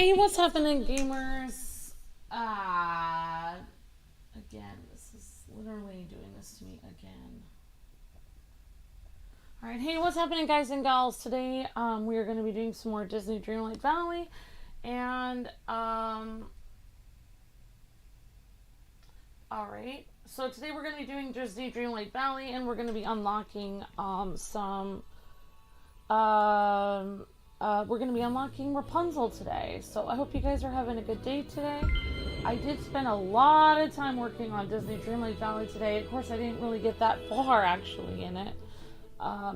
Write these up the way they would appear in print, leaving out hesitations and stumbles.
Hey, what's happening, gamers? Again, this is literally doing this to me again. Alright, hey, what's happening, guys and gals? Today, we are going to be doing some more Disney Dreamlight Valley, and, alright, so today we're going to be doing Disney Dreamlight Valley, and we're going to be unlocking, we're going to be unlocking Rapunzel today. So I hope you guys are having a good day today. I did spend a lot of time working on Disney Dreamlight Valley today. Of course, I didn't really get that far actually in it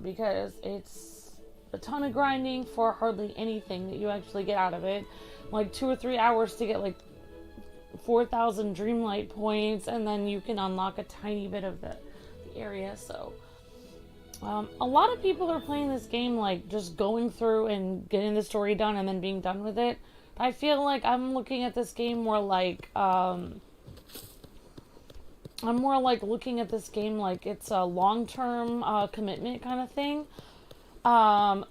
because it's a ton of grinding for hardly anything that you actually get out of it. Like 2 or 3 hours to get like 4,000 Dreamlight points, and then you can unlock a tiny bit of the area. So a lot of people are playing this game like just going through and getting the story done and then being done with it. I feel like I'm looking at this game more like I'm more like looking at this game like it's a long-term commitment kind of thing. As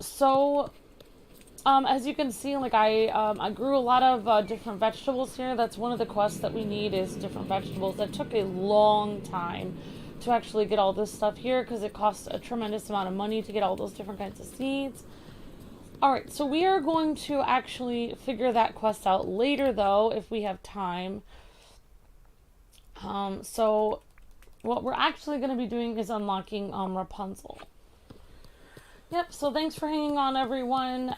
you can see, like I grew a lot of different vegetables here. That's one of the quests that we need, is different vegetables. That took a long time to actually get all this stuff here because it costs a tremendous amount of money to get all those different kinds of seeds. Alright, so we are going to actually figure that quest out later, though, if we have time. So what we're actually going to be doing is unlocking Rapunzel. Yep, so thanks for hanging on, everyone.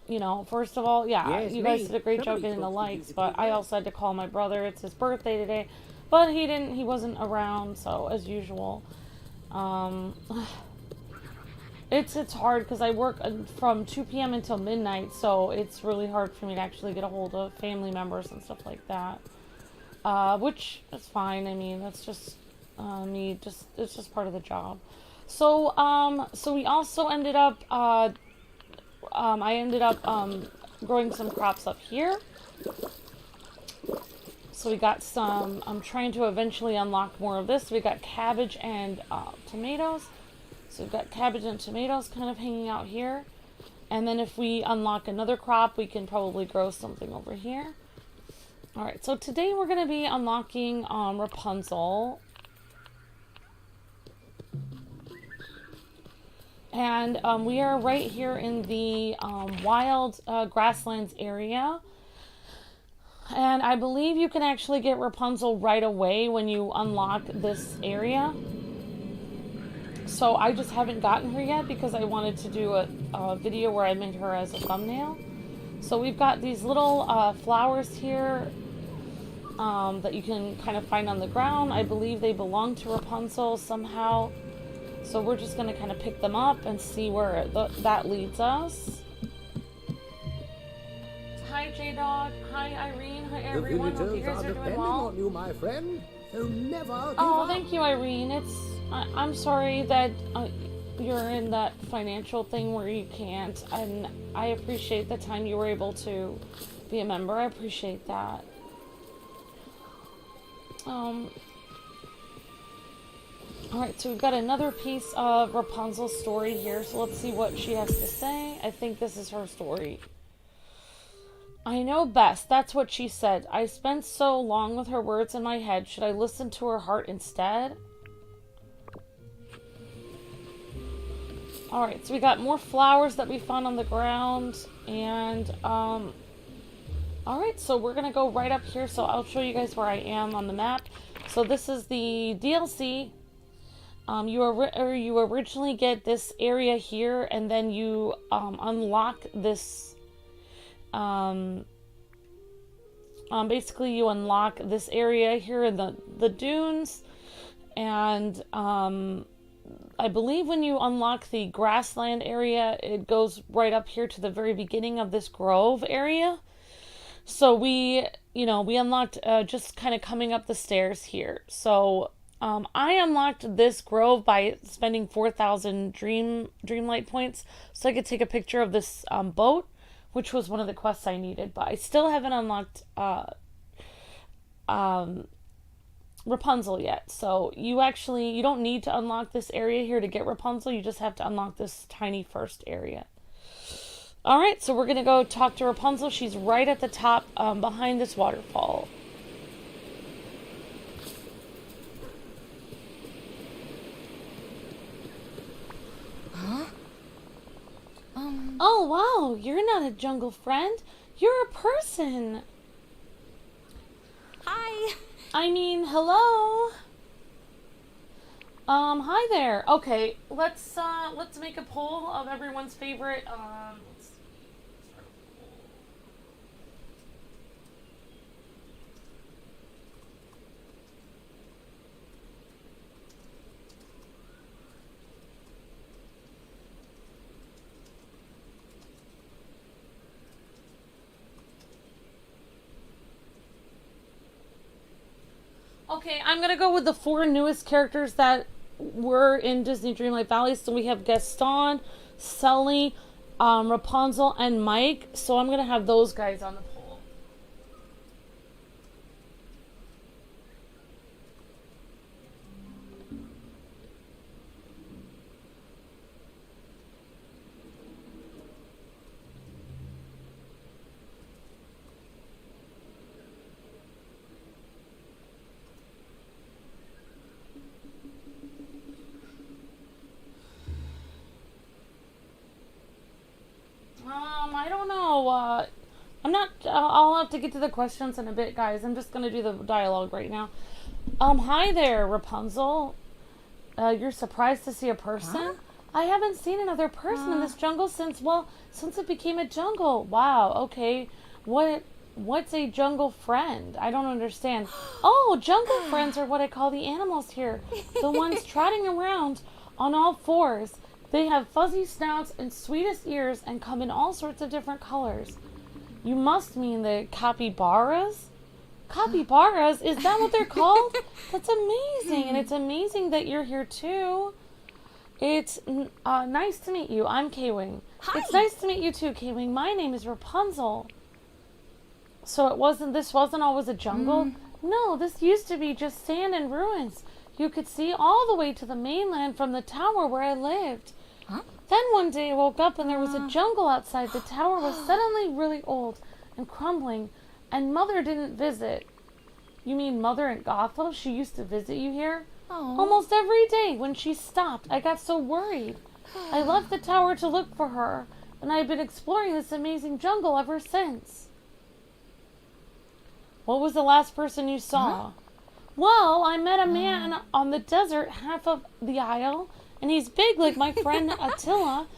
You know, first of all, yeah, Yes, you guys me. did a great job Somebody's getting the supposed to be likes, the but I people. also had to call my brother. It's his birthday today, but he wasn't around, so as usual. It's hard because I work from 2 p.m. until midnight, so it's really hard for me to actually get a hold of family members and stuff like that. Which is fine. I mean, that's just it's just part of the job. So, so we also ended up, I ended up, growing some crops up here. So we got some, I'm trying to eventually unlock more of this. We got cabbage and, tomatoes. So we've got cabbage and tomatoes kind of hanging out here. And then if we unlock another crop, we can probably grow something over here. Alright, so today we're going to be unlocking, Rapunzel. And we are right here in the wild grasslands area. And I believe you can actually get Rapunzel right away when you unlock this area. So I just haven't gotten her yet because I wanted to do a video where I made her as a thumbnail. So we've got these little flowers here that you can kind of find on the ground. I believe they belong to Rapunzel somehow. So we're just going to kind of pick them up and see where that leads us. Hi, J-Dog. Hi, Irene. Hi, everyone. Hope you guys are doing well. On you, my friend. So never Oh, thank you, Irene. I'm sorry that you're in that financial thing where you can't, and I appreciate the time you were able to be a member. I appreciate that. Alright, so we've got another piece of Rapunzel's story here, so let's see what she has to say. I think this is her story. I know best, that's what she said. I spent so long with her words in my head. Should I listen to her heart instead? Alright, so we got more flowers that we found on the ground, and, alright, so we're gonna go right up here, so I'll show you guys where I am on the map. So this is the DLC. You originally get this area here, and then you unlock this. Basically, you unlock this area here in the dunes, and I believe when you unlock the grassland area, it goes right up here to the very beginning of this grove area. So we unlocked just kind of coming up the stairs here. So I unlocked this grove by spending 4,000 Dreamlight points so I could take a picture of this boat, which was one of the quests I needed. But I still haven't unlocked Rapunzel yet. So you don't need to unlock this area here to get Rapunzel. You just have to unlock this tiny first area. Alright, so we're gonna go talk to Rapunzel. She's right at the top behind this waterfall. Huh? Oh, wow, you're not a jungle friend. You're a person. Hi. I mean, hello. Hi there. Okay, let's make a poll of everyone's favorite, let's see. Start a poll. Okay, I'm gonna go with the 4 newest characters that were in Disney Dreamlight Valley. So we have Gaston, Sully, Rapunzel, and Mike. So I'm gonna have those guys on the poll. I don't know. I'll have to get to the questions in a bit, guys. I'm just gonna do the dialogue right now. Hi there, Rapunzel. You're surprised to see a person? Huh? I haven't seen another person in this jungle since it became a jungle. Wow, okay. What's a jungle friend? I don't understand. Oh, jungle friends are what I call the animals here. The ones trotting around on all fours. They have fuzzy snouts and sweetest ears and come in all sorts of different colors. You must mean the capybaras? Capybaras? Is that what they're called? That's amazing. And it's amazing that you're here too. It's nice to meet you. I'm Kwing. Hi. It's nice to meet you too, Kwing. My name is Rapunzel. So this wasn't always a jungle? No, this used to be just sand and ruins. You could see all the way to the mainland from the tower where I lived. Huh? Then one day I woke up and there was a jungle outside. The tower was suddenly really old and crumbling, and Mother didn't visit. You mean Mother in Gothel? She used to visit you here? Oh. Almost every day. When she stopped, I got so worried. I left the tower to look for her, and I've been exploring this amazing jungle ever since. What was the last person you saw? Huh? Well, I met a man on the desert half of the isle, and he's big like my friend Attila,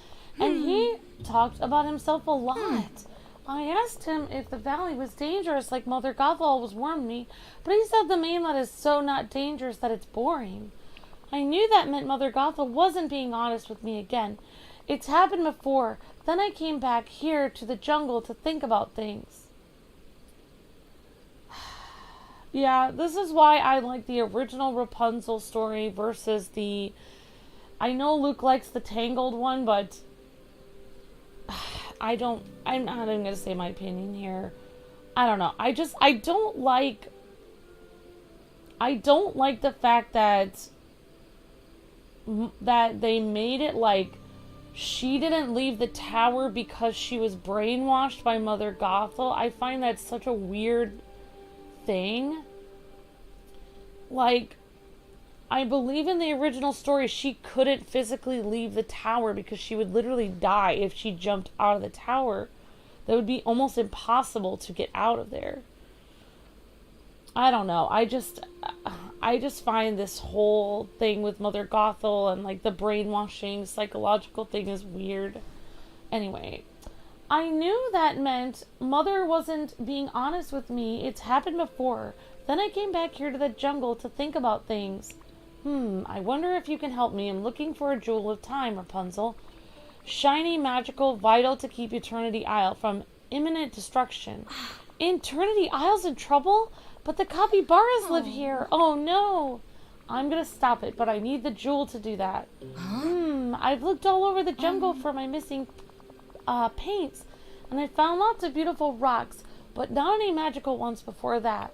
and he talked about himself a lot. I asked him if the valley was dangerous like Mother Gothel always warned me, but he said the mainland is so not dangerous that it's boring. I knew that meant Mother Gothel wasn't being honest with me again. It's happened before. Then I came back here to the jungle to think about things. Yeah, this is why I like the original Rapunzel story versus the... I know Luke likes the Tangled one, but... I'm not even going to say my opinion here. I don't know. I don't like the fact that they made it like she didn't leave the tower because she was brainwashed by Mother Gothel. I find that such a weird thing. Like, I believe in the original story she couldn't physically leave the tower because she would literally die if she jumped out of the tower. That would be almost impossible to get out of there. I don't know. I just find this whole thing with Mother Gothel and like the brainwashing psychological thing is weird. Anyway, I knew that meant Mother wasn't being honest with me. It's happened before. Then I came back here to the jungle to think about things. I wonder if you can help me. I'm looking for a jewel of time, Rapunzel. Shiny, magical, vital to keep Eternity Isle from imminent destruction. Eternity Isle's in trouble? But the capybaras live here. Oh no. I'm gonna stop it, but I need the jewel to do that. I've looked all over the jungle for my missing paints, and I found lots of beautiful rocks, but not any magical ones before that.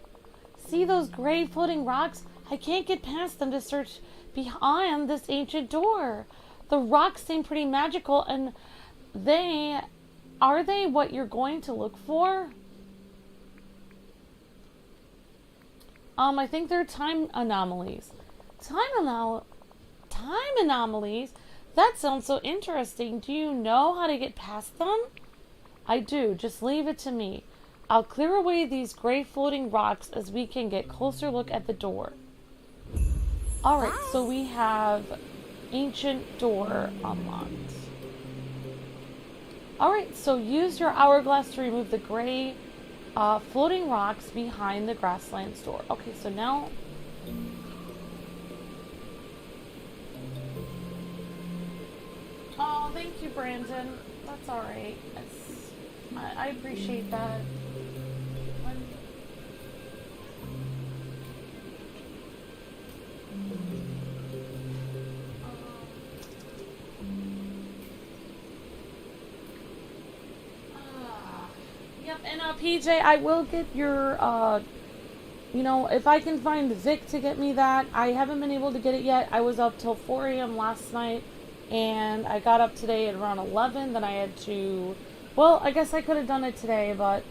See those gray floating rocks? I can't get past them to search behind this ancient door. The rocks seem pretty magical, and they Are they what you're going to look for? I think they're time anomalies. Time anomalies? That sounds so interesting. Do you know how to get past them? I do. Just leave it to me. I'll clear away these gray floating rocks as we can get closer look at the door. Alright, so we have ancient door unlocked. Alright, so use your hourglass to remove the gray floating rocks behind the Grassland door. Okay, so now... Oh, thank you, Brandon. That's alright. I appreciate that. Yep, and PJ, I will get your, you know, if I can find Vic to get me that. I haven't been able to get it yet. I was up till 4 a.m. last night, and I got up today at around 11. Then I had to, well, I guess I could have done it today, but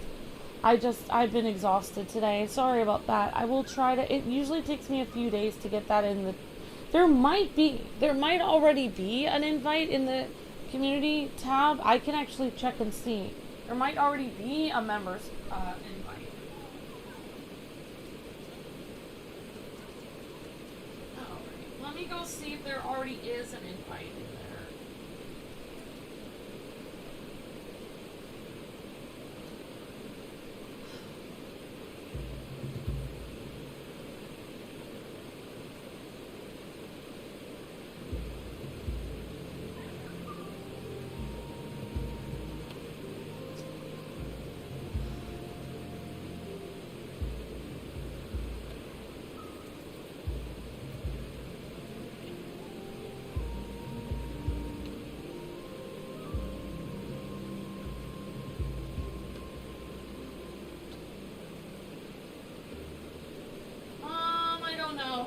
I've been exhausted today. Sorry about that. I will try to, it usually takes me a few days to get that in the, there might already be an invite in the community tab. I can actually check and see. There might already be a member's invite. Alright, let me go see if there already is an invite in there.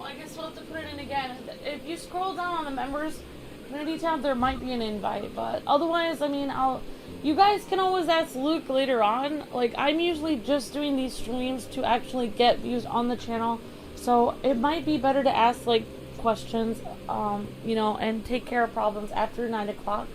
I guess we'll have to put it in again. If you scroll down on the members community tab, there might be an invite, but otherwise, I mean, you guys can always ask Luke later on. Like, I'm usually just doing these streams to actually get views on the channel, so it might be better to ask, like, questions, you know, and take care of problems after 9 o'clock.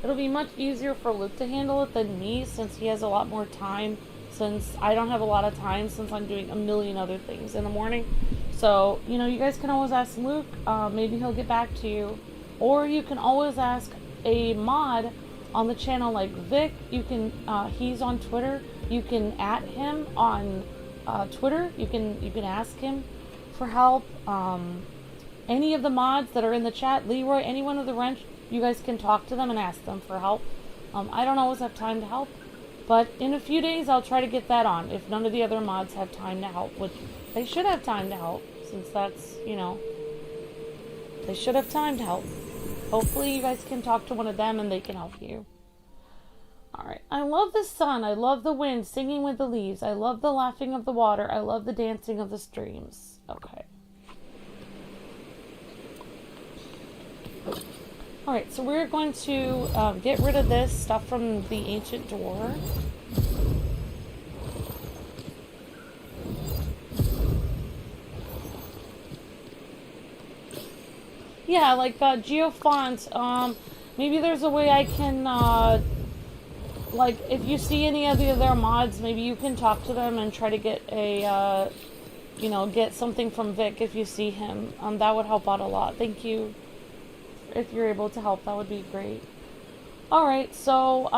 It'll be much easier for Luke to handle it than me, since he has a lot more time, since I don't have a lot of time, since I'm doing a million other things in the morning. So, you know, you guys can always ask Luke, maybe he'll get back to you. Or you can always ask a mod on the channel like Vic. You can, he's on Twitter. You can @, him on Twitter. You can ask him for help. Any of the mods that are in the chat, Leroy, anyone of the wrench, you guys can talk to them and ask them for help. I don't always have time to help, but in a few days I'll try to get that on if none of the other mods have time to help, which they should have time to help, since that's, you know, they should have time to help. Hopefully you guys can talk to one of them and they can help you. Alright, I love the sun, I love the wind singing with the leaves, I love the laughing of the water, I love the dancing of the streams. Okay. Alright, so we're going to get rid of this stuff from the ancient door. Yeah, like Geofont, maybe there's a way I can, like, if you see any of the other mods, maybe you can talk to them and try to get a, you know, get something from Vic if you see him. That would help out a lot. Thank you. If you're able to help, that would be great. Alright, so,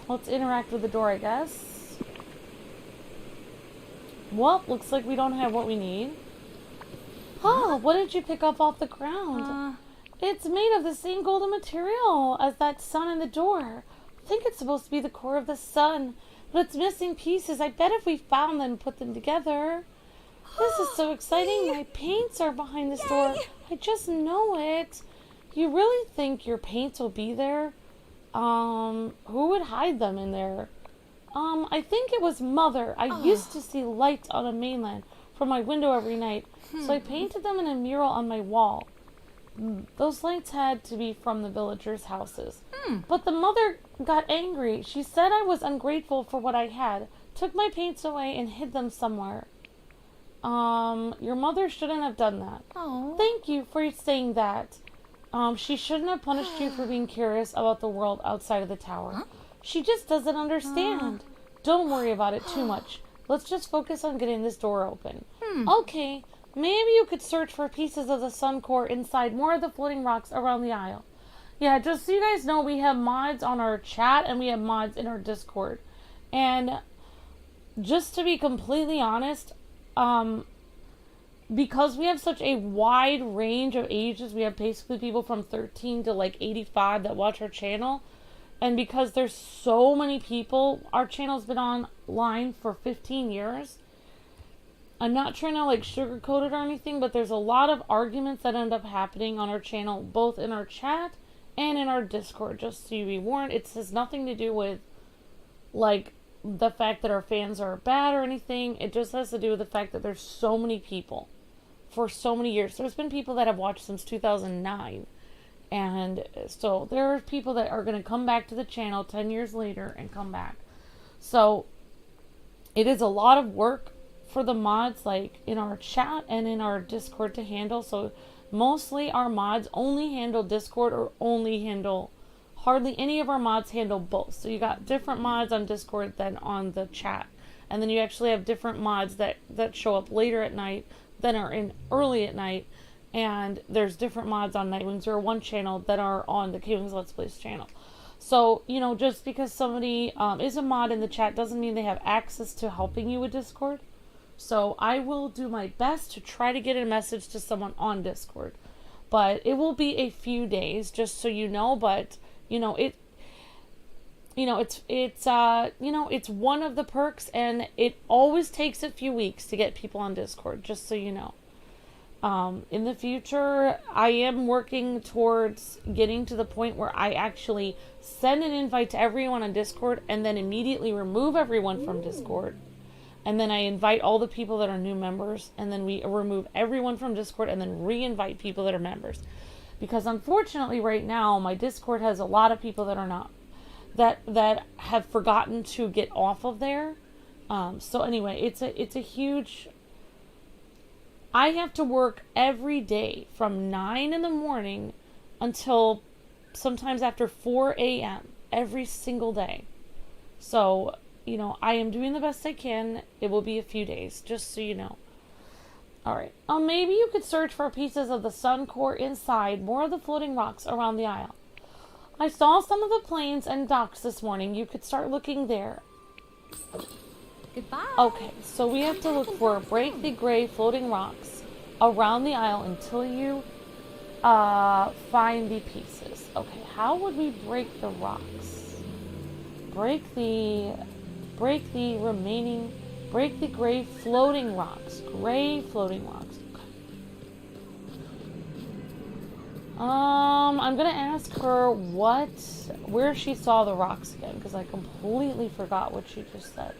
let's interact with the door, I guess. Well, looks like we don't have what we need. Oh, what did you pick up off the ground? It's made of the same golden material as that sun in the door. I think it's supposed to be the core of the sun, but it's missing pieces. I bet if we found them and put them together. This is so exciting. My paints are behind this door. I just know it. You really think your paints will be there? Who would hide them in there? I think it was Mother. I used to see lights on the mainland from my window every night, so I painted them in a mural on my wall. those lights had to be from the villagers' houses. But the mother got angry. She said I was ungrateful for what I had, took my paints away and hid them somewhere. Your mother shouldn't have done that. Oh. Thank you for saying that. She shouldn't have punished you for being curious about the world outside of the tower. Huh? She just doesn't understand. Don't worry about it too much. Let's just focus on getting this door open. Okay, maybe you could search for pieces of the sun core inside more of the floating rocks around the aisle. Yeah, just so you guys know, we have mods on our chat and we have mods in our Discord. And just to be completely honest, because we have such a wide range of ages, we have basically people from 13 to like 85 that watch our channel, and because there's so many people, our channel's been online for 15 years. I'm not trying to like sugarcoat it or anything, but there's a lot of arguments that end up happening on our channel, both in our chat and in our Discord, just so you be warned. It has nothing to do with like the fact that our fans are bad or anything. It just has to do with the fact that there's so many people for so many years. There's been people that have watched since 2009, and so there are people that are going to come back to the channel 10 years later and come back. So it is a lot of work for the mods, like in our chat and in our Discord, to handle. So mostly our mods only handle Discord, or only handle, hardly any of our mods handle both. So you got different mods on Discord than on the chat. And then you actually have different mods that show up later at night than are in early at night. And there's different mods on Nightwings 01 channel that are on the Kwingsletsplays channel. So, you know, just because somebody is a mod in the chat doesn't mean they have access to helping you with Discord. So I will do my best to try to get a message to someone on Discord. But it will be a few days, just so you know. But you know, it's one of the perks, and it always takes a few weeks to get people on Discord, just so you know. In the future, I am working towards getting to the point where I actually send an invite to everyone on Discord and then immediately remove everyone from Discord. And then I invite all the people that are new members, and then we remove everyone from Discord and then re-invite people that are members. Because unfortunately right now, my Discord has a lot of people that are not, that have forgotten to get off of there. So anyway, it's a huge, I have to work every day from 9 in the morning until sometimes after 4 a.m. every single day. So, you know, I am doing the best I can. It will be a few days, just so you know. Alright. Maybe you could search for pieces of the sun core inside more of the floating rocks around the aisle. I saw some of the planes and docks this morning. You could start looking there. Goodbye. Okay, so we have to look for break the gray floating rocks around the aisle until you find the pieces. Okay, how would we break the rocks? Break the gray floating rocks. Gray floating rocks. I'm gonna ask her where she saw the rocks again, because I completely forgot what she just said.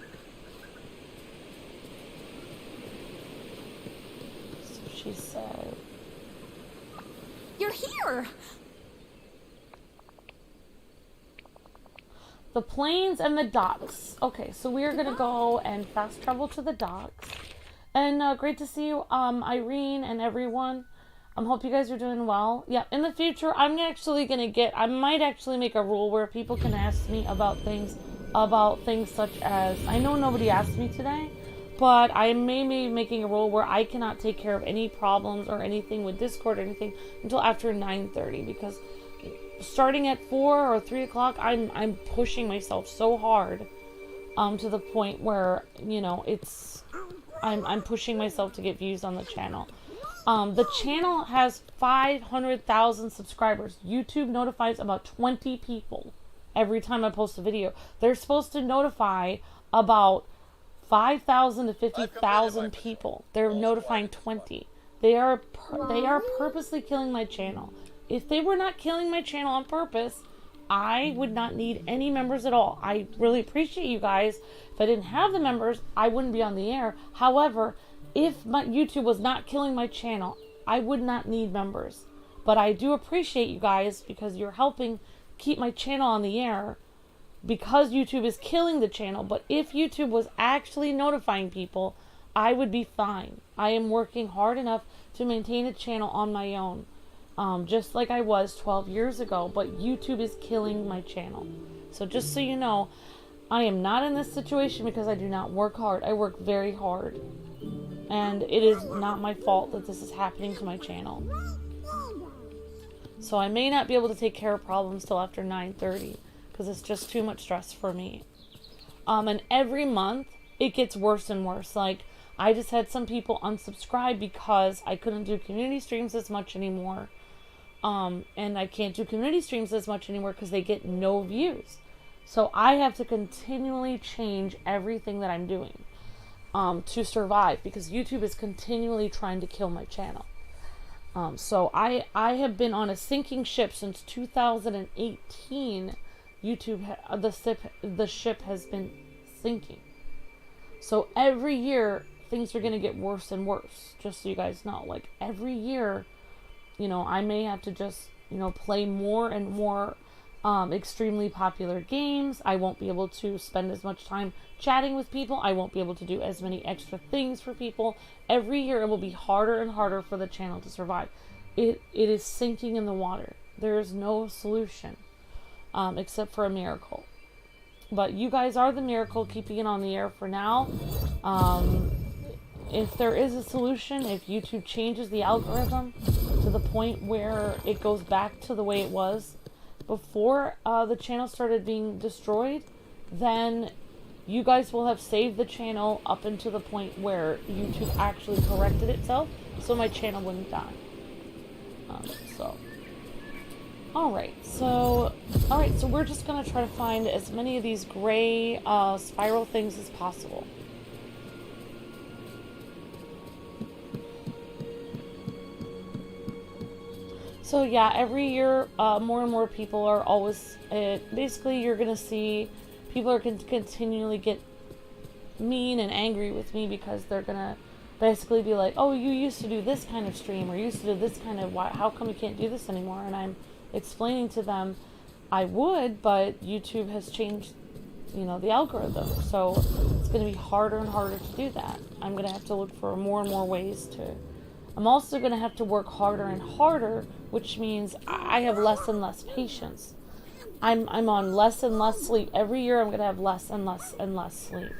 So she said, You're here! the planes and the docks. Okay, so we are going to go and fast travel to the docks. And great to see you, Irene and everyone. Hope you guys are doing well. Yeah, in the future, I might actually make a rule where people can ask me about things such as, I know nobody asked me today, but I may be making a rule where I cannot take care of any problems or anything with Discord or anything until after 9:30, because starting at 4 or 3 o'clock, I'm pushing myself so hard, to the point where, you know, I'm pushing myself to get views on the channel. The channel has 500,000 subscribers. YouTube notifies about 20 people every time I post a video. They're supposed to notify about 5,000 to 50,000 people. They're notifying 20. They are purposely killing my channel. If they were not killing my channel on purpose, I would not need any members at all. I really appreciate you guys. If I didn't have the members, I wouldn't be on the air. However, if my YouTube was not killing my channel, I would not need members. But I do appreciate you guys because you're helping keep my channel on the air, because YouTube is killing the channel. But if YouTube was actually notifying people, I would be fine. I am working hard enough to maintain a channel on my own, just like I was 12 years ago. But YouTube is killing my channel. So just so you know, I am not in this situation because I do not work hard. I work very hard. And it is not my fault that this is happening to my channel. So I may not be able to take care of problems till after 9:30 because it's just too much stress for me. And every month it gets worse and worse. Like, I just had some people unsubscribe because I couldn't do community streams as much anymore. And I can't do community streams as much anymore because they get no views. So I have to continually change everything that I'm doing to survive, because YouTube is continually trying to kill my channel. So I have been on a sinking ship since 2018. The ship has been sinking. So every year things are going to get worse and worse, just so you guys know. Like, every year, I may have to just, play more and more extremely popular games. I won't be able to spend as much time chatting with people. I won't be able to do as many extra things for people. Every year it will be harder and harder for the channel to survive. It is sinking in the water. There is no solution except for a miracle. But you guys are the miracle keeping it on the air for now. If there is a solution, if YouTube changes the algorithm to the point where it goes back to the way it was before the channel started being destroyed, then you guys will have saved the channel up until the point where YouTube actually corrected itself, so my channel wouldn't die. Alright, so we're just going to try to find as many of these gray spiral things as possible. So yeah, every year more and more people are always, basically you're going to see people are going to continually get mean and angry with me, because they're going to basically be like, oh, you used to do this kind of stream, or you used to do this kind of, how come you can't do this anymore? And I'm explaining to them I would, but YouTube has changed, the algorithm. So it's going to be harder and harder to do that. I'm going to have to look for more and more ways to. I'm also going to have to work harder and harder, which means I have less and less patience. I'm on less and less sleep. Every year I'm going to have less and less and less sleep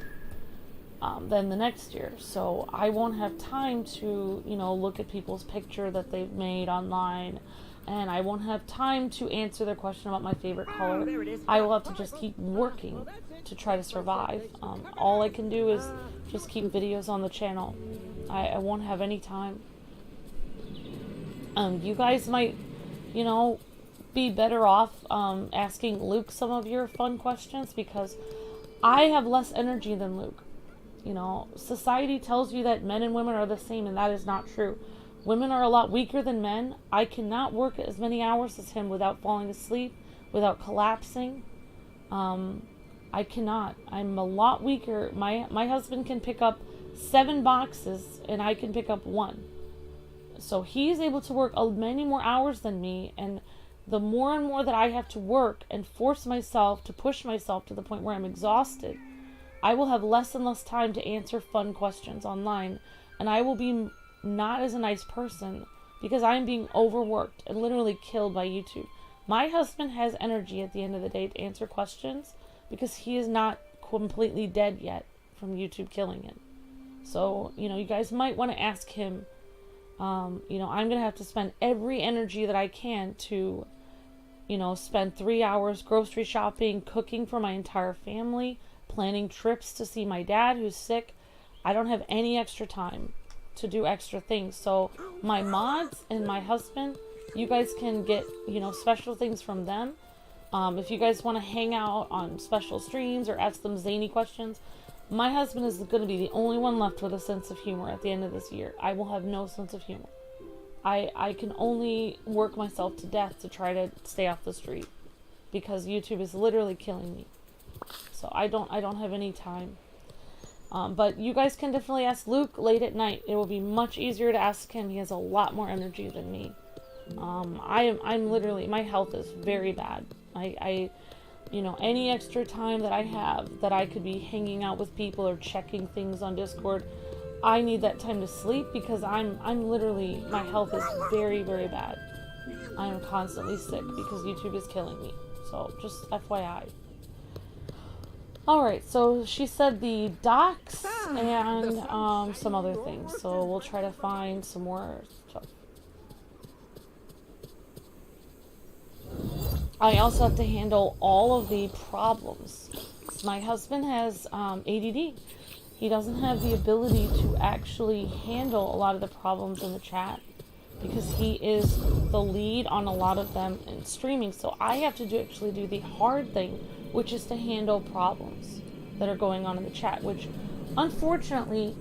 than the next year. So I won't have time to, look at people's picture that they've made online. And I won't have time to answer their question about my favorite color. I will have to just keep working to try to survive. All I can do is just keep videos on the channel. I won't have any time. You guys might, be better off asking Luke some of your fun questions, because I have less energy than Luke. Society tells you that men and women are the same, and that is not true. Women are a lot weaker than men. I cannot work as many hours as him without falling asleep, without collapsing. I cannot. I'm a lot weaker. My husband can pick up 7 boxes, and I can pick up 1. So he's able to work many more hours than me, and the more and more that I have to work and force myself to push myself to the point where I'm exhausted, I will have less and less time to answer fun questions online, and I will be not as a nice person because I'm being overworked and literally killed by YouTube. My husband has energy at the end of the day to answer questions because he is not completely dead yet from YouTube killing him. So, you guys might want to ask him. I'm going to have to spend every energy that I can to, spend 3 hours grocery shopping, cooking for my entire family, planning trips to see my dad who's sick. I don't have any extra time to do extra things. So my mods and my husband, you guys can get, special things from them. If you guys want to hang out on special streams or ask them zany questions, my husband is going to be the only one left with a sense of humor at the end of this year. I will have no sense of humor. I can only work myself to death to try to stay off the street because YouTube is literally killing me. So I don't have any time. But you guys can definitely ask Luke late at night. It will be much easier to ask him. He has a lot more energy than me. I'm literally, my health is very bad. You know, any extra time that I have that I could be hanging out with people or checking things on Discord, I need that time to sleep because I'm literally, my health is very, very bad. I'm constantly sick because YouTube is killing me. So just FYI. Alright, so she said the docks and some other things. So we'll try to find some more stuff. I also have to handle all of the problems. My husband has ADD. He doesn't have the ability to actually handle a lot of the problems in the chat because he is the lead on a lot of them in streaming. So I have to actually do the hard thing, which is to handle problems that are going on in the chat, which unfortunately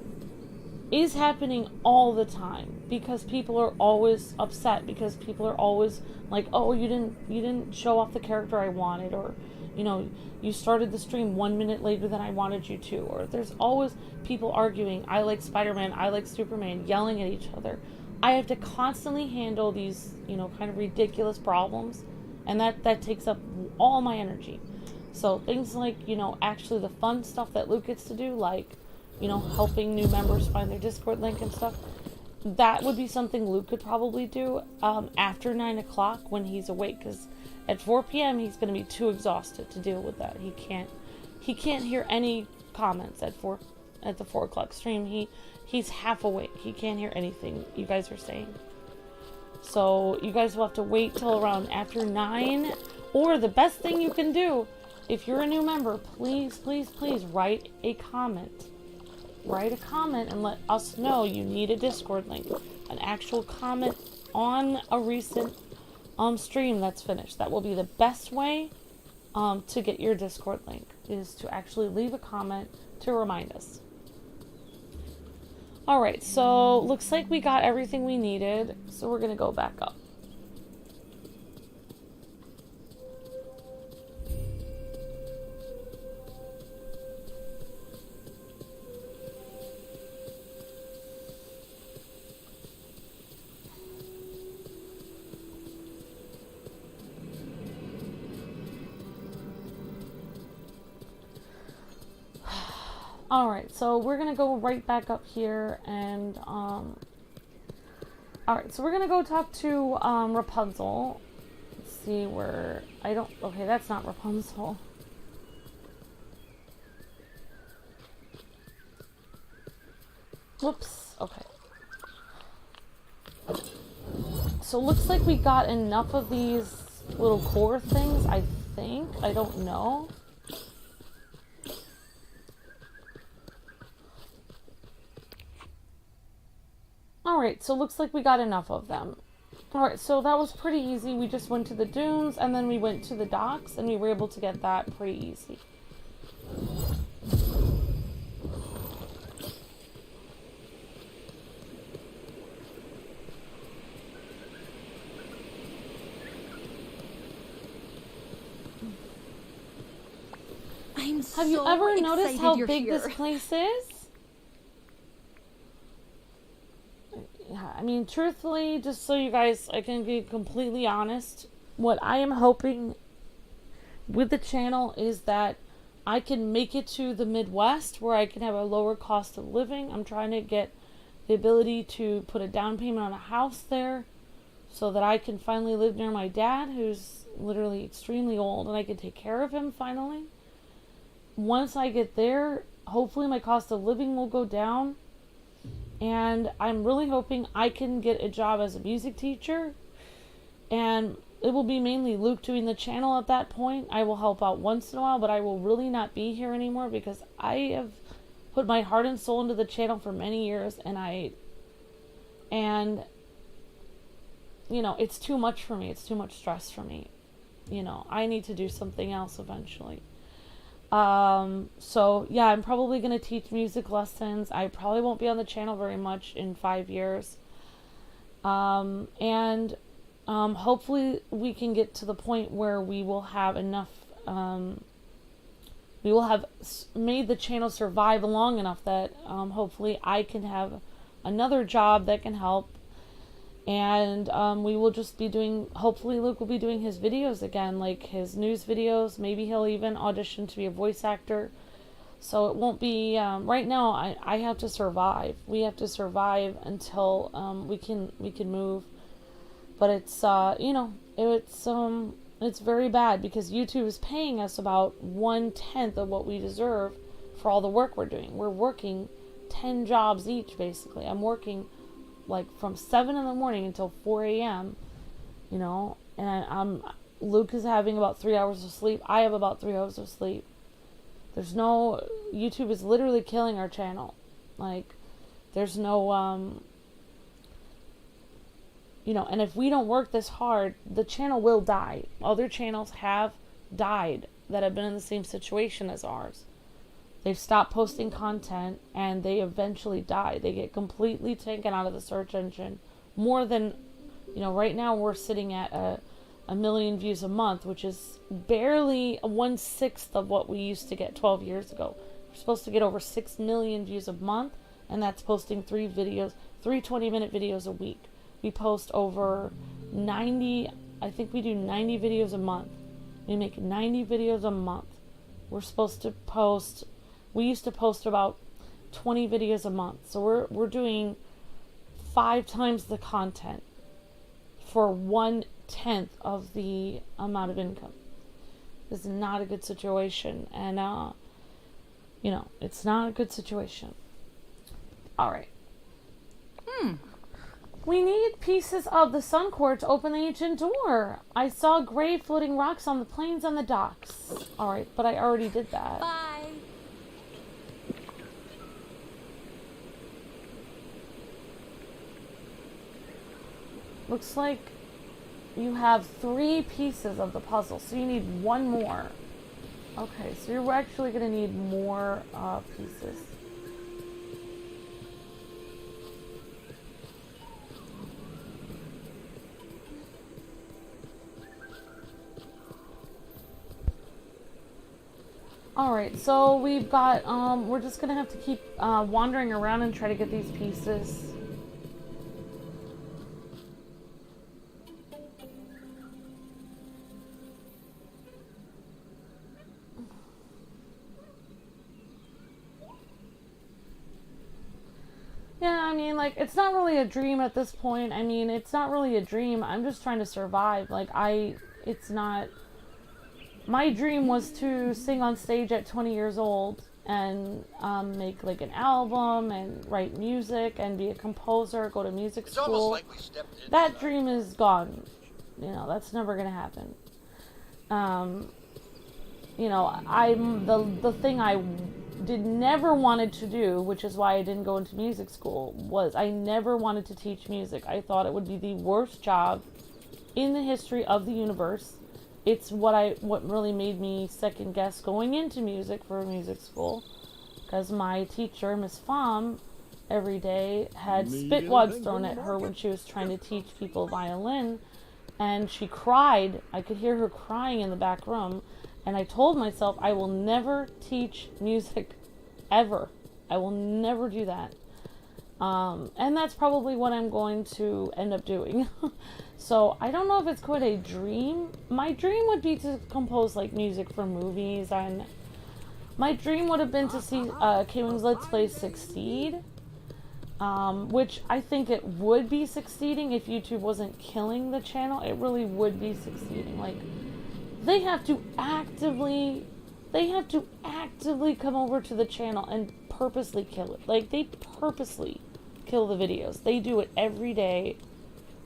is happening all the time because people are always upset, because people are always like, oh, you didn't show off the character I wanted, or you know, you started the stream 1 minute later than I wanted you to, or there's always people arguing, I like Spider-Man, I like Superman, yelling at each other. I have to constantly handle these, you know, kind of ridiculous problems, and that takes up all my energy. So things like, you know, actually the fun stuff that Luke gets to do, like, you know, helping new members find their Discord link and stuff, that would be something Luke could probably do after 9 o'clock when he's awake, because at 4 p.m. he's going to be too exhausted to deal with that. He can't hear any comments at the 4 o'clock stream. He's half awake. He can't hear anything you guys are saying. So you guys will have to wait till around after 9, or the best thing you can do, if you're a new member, please, please, please write a comment. Write a comment and let us know you need a Discord link. An actual comment on a recent stream that's finished. That will be the best way to get your Discord link, is to actually leave a comment to remind us. Alright, so looks like we got everything we needed, so we're gonna go back up. Alright, so we're gonna go right back up here and, alright, so we're gonna go talk to, Rapunzel. Let's see where, okay, that's not Rapunzel. Whoops, okay. So looks like we got enough of these little core things, I think. I don't know. Alright, so looks like we got enough of them. Alright, so that was pretty easy. We just went to the dunes, and then we went to the docks, and we were able to get that pretty easy. Have you ever noticed how big this place is? Yeah, I mean, truthfully, just so you guys, I can be completely honest, what I am hoping with the channel is that I can make it to the Midwest where I can have a lower cost of living. I'm trying to get the ability to put a down payment on a house there so that I can finally live near my dad, who's literally extremely old, and I can take care of him finally. Once I get there, hopefully my cost of living will go down. And I'm really hoping I can get a job as a music teacher. And it will be mainly Luke doing the channel at that point. I will help out once in a while, but I will really not be here anymore because I have put my heart and soul into the channel for many years. And you know, it's too much for me. It's too much stress for me. You know, I need to do something else eventually. So yeah, I'm probably going to teach music lessons. I probably won't be on the channel very much in 5 years. Hopefully we can get to the point where we will have enough, we will have made the channel survive long enough that, hopefully I can have another job that can help. And we will just be doing, hopefully Luke will be doing his videos again, like his news videos. Maybe he'll even audition to be a voice actor. So it won't be, right now I have to survive. We have to survive until we can move. But it's, it's very bad because YouTube is paying us about 1/10 of what we deserve for all the work we're doing. We're working 10 jobs each, basically. I'm working like from 7 in the morning until 4 a.m., and Luke is having about 3 hours of sleep. I have about 3 hours of sleep. YouTube is literally killing our channel. Like, there's no, and if we don't work this hard, the channel will die. Other channels have died that have been in the same situation as ours. They've stopped posting content and they eventually die. They get completely taken out of the search engine. More than, right now we're sitting at a million views a month, which is barely 1/6 of what we used to get 12 years ago. We're supposed to get over 6 million views a month, and that's posting 3 20-minute videos a week. We post over 90, I think we do 90 videos a month. We make 90 videos a month. We're supposed to post, we used to post about 20 videos a month. So we're doing 5 times the content for 1/10 of the amount of income. This is not a good situation. And, it's not a good situation. All right. We need pieces of the sun core to open the ancient door. I saw gray floating rocks on the plains on the docks. Alright, but I already did that. Bye. Looks like you have 3 pieces of the puzzle, so you need 1 more. Okay, so you're actually going to need more pieces. Alright, so we've got, we're just gonna have to keep wandering around and try to get these pieces. Yeah, I mean, like, it's not really a dream at this point. I mean, it's not really a dream. I'm just trying to survive. Like, it's not... My dream was to sing on stage at 20 years old and make like an album and write music and be a composer, go to music school. Like that dream is gone. That's never gonna happen. I'm the thing I never wanted to do, which is why I didn't go into music school, was I never wanted to teach music. I thought it would be the worst job in the history of the universe. It's what really made me second guess going into music for music school, because my teacher, Miss Pham, every day had spit wads thrown at her when she was trying to teach people violin, and she cried. I could hear her crying in the back room, and I told myself I will never teach music ever. I will never do that. And that's probably what I'm going to end up doing. So I don't know if it's quite a dream. My dream would be to compose like music for movies, and my dream would have been to see Kwingsletsplays succeed, which I think it would be succeeding if YouTube wasn't killing the channel. It really would be succeeding. Like, they have to actively come over to the channel and purposely kill it. Like, they purposely kill the videos. They do it every day.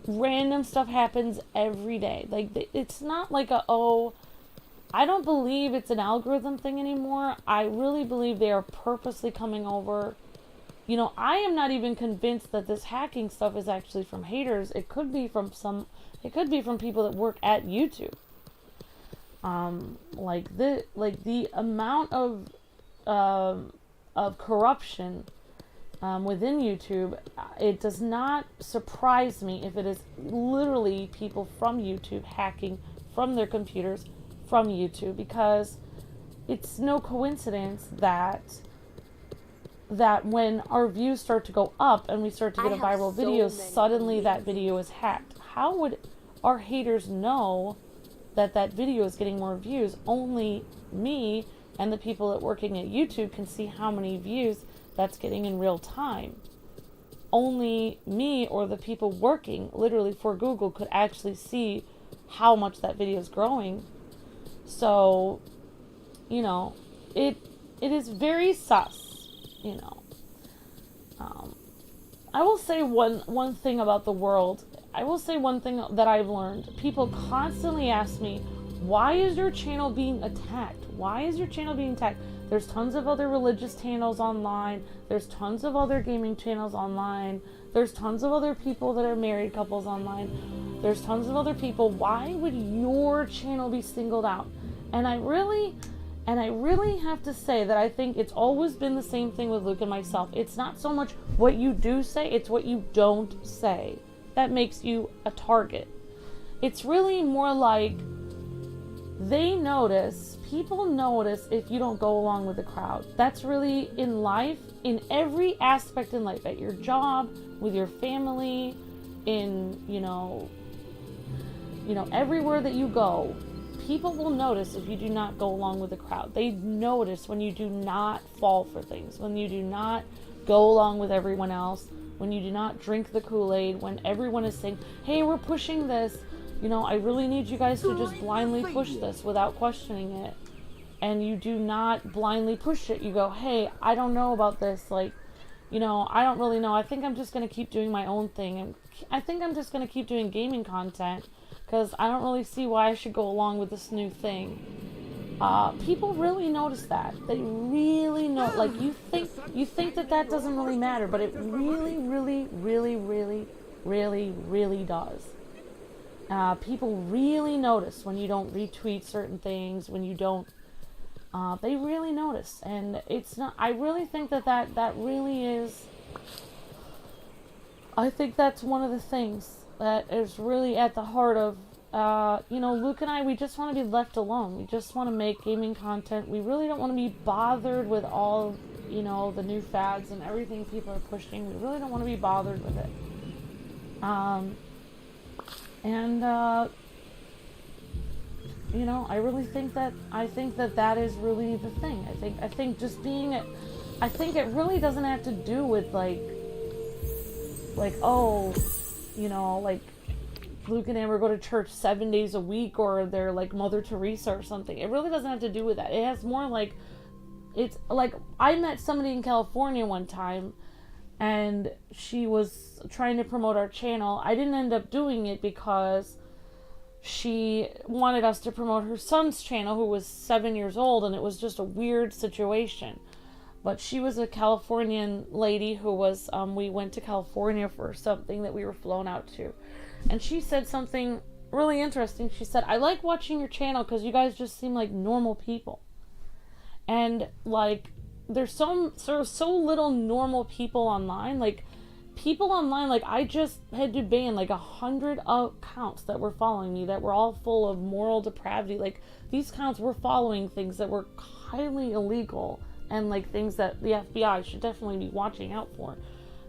Random stuff happens every day. Like, it's not like I don't believe it's an algorithm thing anymore. I really believe they are purposely coming over. I am not even convinced that this hacking stuff is actually from haters. It could be from people that work at YouTube. The amount of corruption within YouTube, it does not surprise me if it is literally people from YouTube hacking from their computers from YouTube, because it's no coincidence that that when our views start to go up and we start to get a have viral so video, many suddenly that video is hacked. How would our haters know that that video is getting more views? Only me and the people that working at YouTube can see how many views that's getting in real time. Only me or the people working literally for Google could actually see how much that video is growing. So, you know, it is very sus, you know. I will say one thing about the world. I will say one thing that I've learned. People constantly ask me, why is your channel being attacked? Why is your channel being attacked? There's tons of other religious channels online. There's tons of other gaming channels online. There's tons of other people that are married couples online. There's tons of other people. Why would your channel be singled out? And I really have to say that I think it's always been the same thing with Luke and myself. It's not so much what you do say, it's what you don't say that makes you a target. It's really more like people notice if you don't go along with the crowd. That's really in life, in every aspect in life, at your job, with your family, in, you know, everywhere that you go. People will notice if you do not go along with the crowd. They notice when you do not fall for things, when you do not go along with everyone else, when you do not drink the Kool-Aid, when everyone is saying, hey, we're pushing this, you know, I really need you guys to just blindly push this without questioning it. And you do not blindly push it. You go, hey, I don't know about this. Like, you know, I don't really know. I think I'm just going to keep doing my own thing. And I think I'm just going to keep doing gaming content because I don't really see why I should go along with this new thing. People really notice that. They really know. Like, you think that doesn't really matter, but it really, really, really, really, really, really does. People really notice when you don't retweet certain things, when you don't. They really notice, and it's not. I really think that really is. I think that's one of the things that is really at the heart of. You know, Luke and I, we just want to be left alone. We just want to make gaming content. We really don't want to be bothered with all, you know, the new fads and everything people are pushing. We really don't want to be bothered with it. You know, I really think that is really the thing. I think just being, I think it really doesn't have to do with like, oh, you know, like, Luke and Amber go to church 7 days a week, or they're like Mother Teresa or something. It really doesn't have to do with that. It has more like, it's like, I met somebody in California one time, and she was trying to promote our channel. I didn't end up doing it because she wanted us to promote her son's channel, who was 7 years old, and it was just a weird situation. But she was a Californian lady who was, we went to California for something that we were flown out to. And she said something really interesting. She said, I like watching your channel because you guys just seem like normal people. And, like, there's so little normal people online. Like, people online, like, I just had to ban, like, 100 accounts that were following me that were all full of moral depravity. Like, these accounts were following things that were highly illegal and, like, things that the FBI should definitely be watching out for.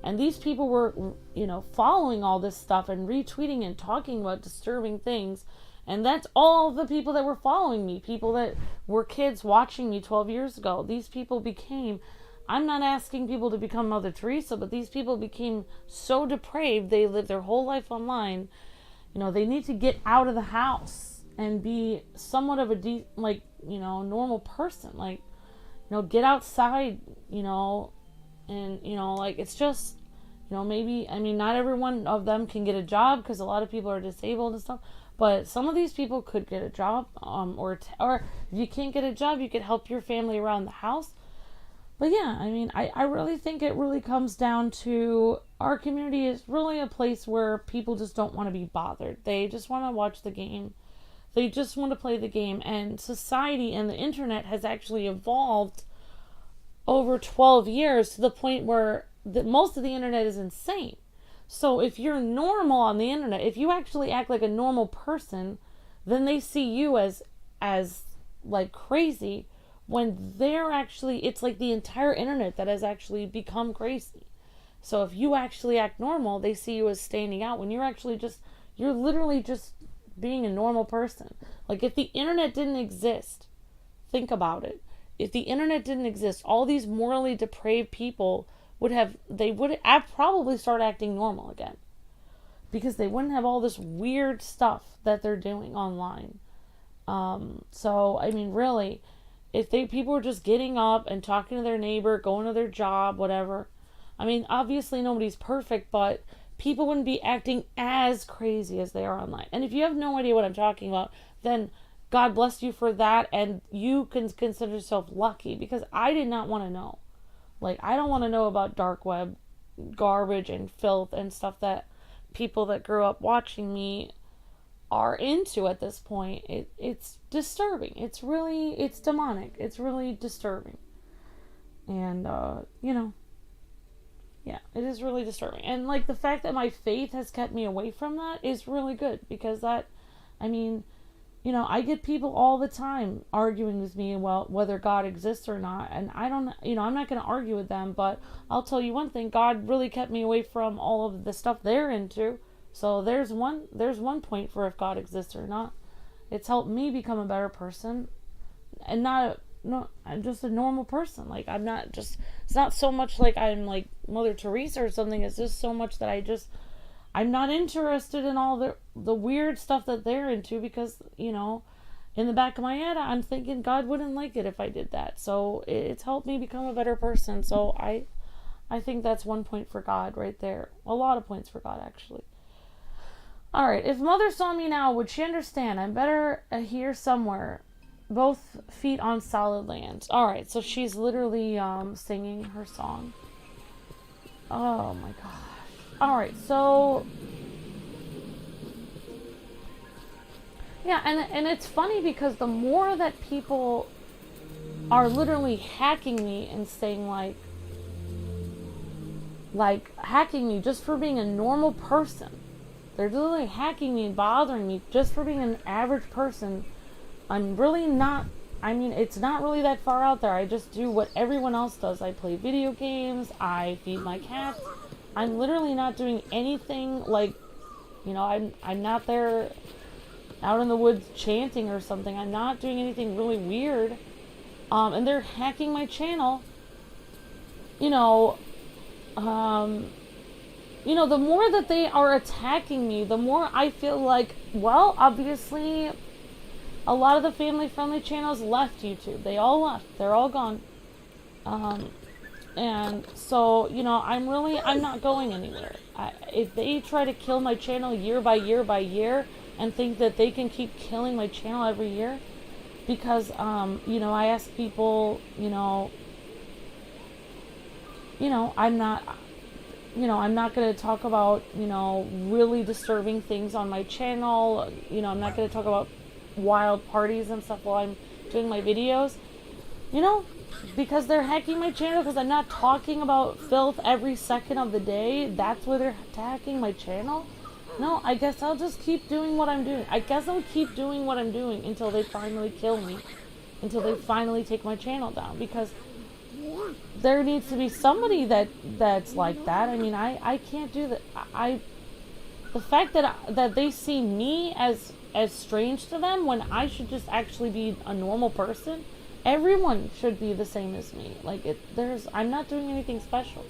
And these people were, you know, following all this stuff and retweeting and talking about disturbing things. And that's all the people that were following me. People that were kids watching me 12 years ago. These people became, I'm not asking people to become Mother Teresa, but these people became so depraved, they lived their whole life online. You know, they need to get out of the house and be somewhat of a, normal person. Like, you know, get outside, you know. And, you know, like, it's just, you know, maybe, I mean, not every one of them can get a job because a lot of people are disabled and stuff. But some of these people could get a job, or if you can't get a job, you could help your family around the house. But yeah, I mean, I really think it really comes down to our community is really a place where people just don't want to be bothered. They just want to watch the game. They just want to play the game. And society and the internet has actually evolved over 12 years to the point where most of the internet is insane. So if you're normal on the internet, if you actually act like a normal person, then they see you as like crazy. when they're actually, it's like the entire internet that has actually become crazy. So if you actually act normal, they see you as standing out when you're actually just, you're literally just being a normal person. Like if the internet didn't exist, think about it. If the internet didn't exist, all these morally depraved people would probably start acting normal again. Because they wouldn't have all this weird stuff that they're doing online. So, I mean, really, if people were just getting up and talking to their neighbor, going to their job, whatever. I mean, obviously nobody's perfect, but people wouldn't be acting as crazy as they are online. And if you have no idea what I'm talking about, then God bless you for that, and you can consider yourself lucky, because I did not want to know. Like, I don't want to know about dark web garbage and filth and stuff that people that grew up watching me are into at this point. It's disturbing. It's demonic. It's really disturbing. And, yeah, it is really disturbing. And, like, the fact that my faith has kept me away from that is really good, because I get people all the time arguing with me about whether God exists or not, and I'm not going to argue with them, but I'll tell you one thing, God really kept me away from all of the stuff they're into. So there's one point for if God exists or not. It's helped me become a better person, and I'm just a normal person. Like, it's not so much like I'm like Mother Teresa or something. It's just so much that I'm not interested in all the weird stuff that they're into, because, in the back of my head, I'm thinking God wouldn't like it if I did that. So it's helped me become a better person. So I think that's one point for God right there. A lot of points for God, actually. All right. If Mother saw me now, would she understand? I'm better here somewhere. Both feet on solid land. All right. So she's literally singing her song. Oh my gosh. All right. So yeah, and it's funny because the more that people are literally hacking me and saying like hacking me just for being a normal person. They're literally hacking me and bothering me just for being an average person. I'm really not, it's not really that far out there. I just do what everyone else does. I play video games. I feed my cats. I'm literally not doing anything like, I'm not there out in the woods chanting or something. I'm not doing anything really weird. And they're hacking my channel. The more that they are attacking me, the more I feel like, well, obviously, a lot of the family-friendly channels left YouTube. They all left. They're all gone. And so, I'm not going anywhere. If they try to kill my channel year by year by year and think that they can keep killing my channel every year, because, I ask people, I'm not going to talk about, really disturbing things on my channel. I'm not going to talk about wild parties and stuff while I'm doing my videos, because they're hacking my channel, because I'm not talking about filth every second of the day. That's why they're attacking my channel. No, I guess I'll just keep doing what I'm doing. I guess I'll keep doing what I'm doing until they finally kill me, until they finally take my channel down, because there needs to be somebody that's like that. I can't do that. The fact that they see me as strange to them when I should just actually be a normal person. Everyone should be the same as me. I'm not doing anything special.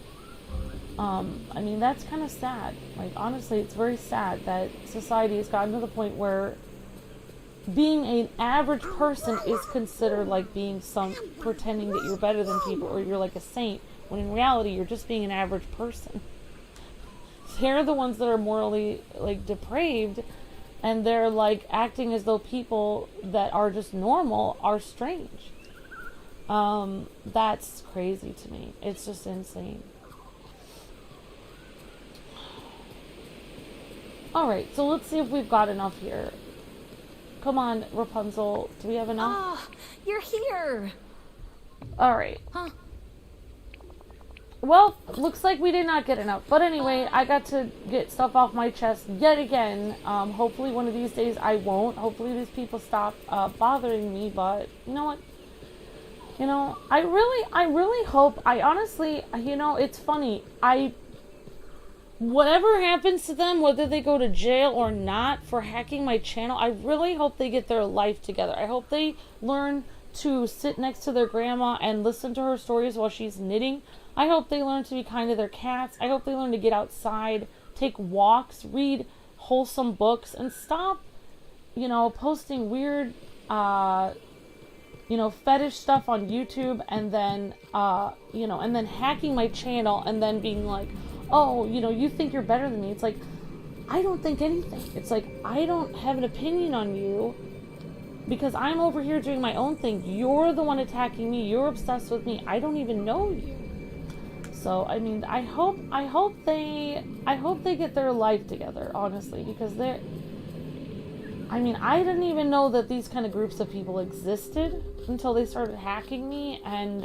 That's kind of sad. Like, honestly, it's very sad that society has gotten to the point where being an average person is considered like being pretending that you're better than people, or you're like a saint, when in reality you're just being an average person. They're the ones that are morally depraved, and they're acting as though people that are just normal are strange. That's crazy to me. It's just insane. Alright, so let's see if we've got enough here. Come on, Rapunzel. Do we have enough? Ah, you're here. Alright. Huh? Well, looks like we did not get enough. But anyway, I got to get stuff off my chest yet again. Hopefully one of these days I won't. Hopefully these people stop bothering me. But you know what? You know, I really hope, I honestly, you know, it's funny, whatever happens to them, whether they go to jail or not for hacking my channel, I really hope they get their life together. I hope they learn to sit next to their grandma and listen to her stories while she's knitting. I hope they learn to be kind to their cats. I hope they learn to get outside, take walks, read wholesome books, and stop, you know, posting weird, you know, fetish stuff on YouTube, and then, you know, and then hacking my channel, and then being like, oh, you know, you think you're better than me. It's like, I don't think anything. It's like, I don't have an opinion on you because I'm over here doing my own thing. You're the one attacking me. You're obsessed with me. I don't even know you. So, I mean, I hope they get their life together, honestly, because I mean, I didn't even know that these kind of groups of people existed until they started hacking me. And,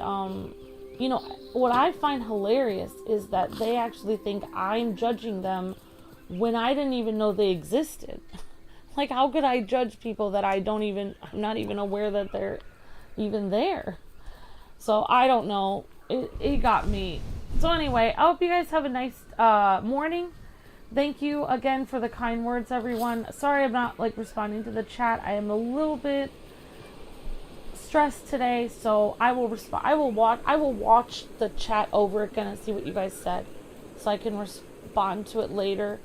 you know, what I find hilarious is that they actually think I'm judging them when I didn't even know they existed. Like, how could I judge people that I'm not even aware that they're even there? So, I don't know. It got me. So, anyway, I hope you guys have a nice morning. Thank you again for the kind words, everyone. Sorry I'm not, like, responding to the chat. I am a little bit stressed today, so I will watch the chat over again and see what you guys said, so I can respond to it later.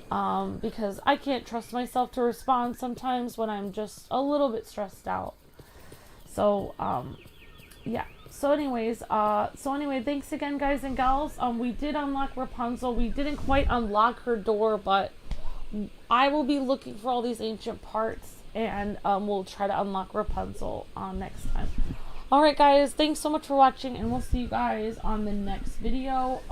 Because I can't trust myself to respond sometimes when I'm just a little bit stressed out. So, yeah. So anyways, thanks again, guys and gals. We did unlock Rapunzel. We didn't quite unlock her door, but I will be looking for all these ancient parts, and we'll try to unlock Rapunzel next time. Alright, guys, thanks so much for watching, and we'll see you guys on the next video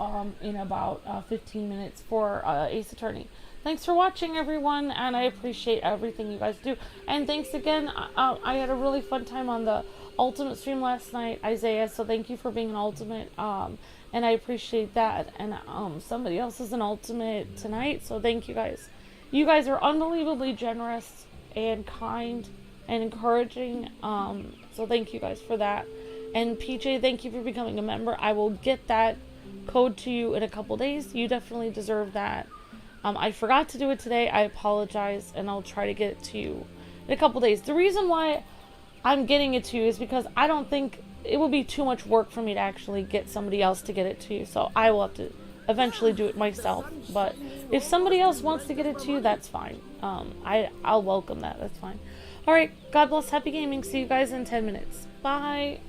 in about 15 minutes for Ace Attorney. Thanks for watching, everyone, and I appreciate everything you guys do. And thanks again. I had a really fun time on the Ultimate stream last night, Isaiah, so thank you for being an Ultimate, and I appreciate that. And somebody else is an Ultimate tonight, so thank you guys. You guys are unbelievably generous and kind and encouraging, so thank you guys for that. And PJ, thank you for becoming a member. I will get that code to you in a couple days. You definitely deserve that. I forgot to do it today. I apologize, and I'll try to get it to you in a couple days. The reason why I'm getting it to you is because I don't think it will be too much work for me to actually get somebody else to get it to you. So I will have to eventually do it myself. But if somebody else wants to get it to you, that's fine. I'll welcome that. That's fine. All right. God bless. Happy gaming. See you guys in 10 minutes. Bye.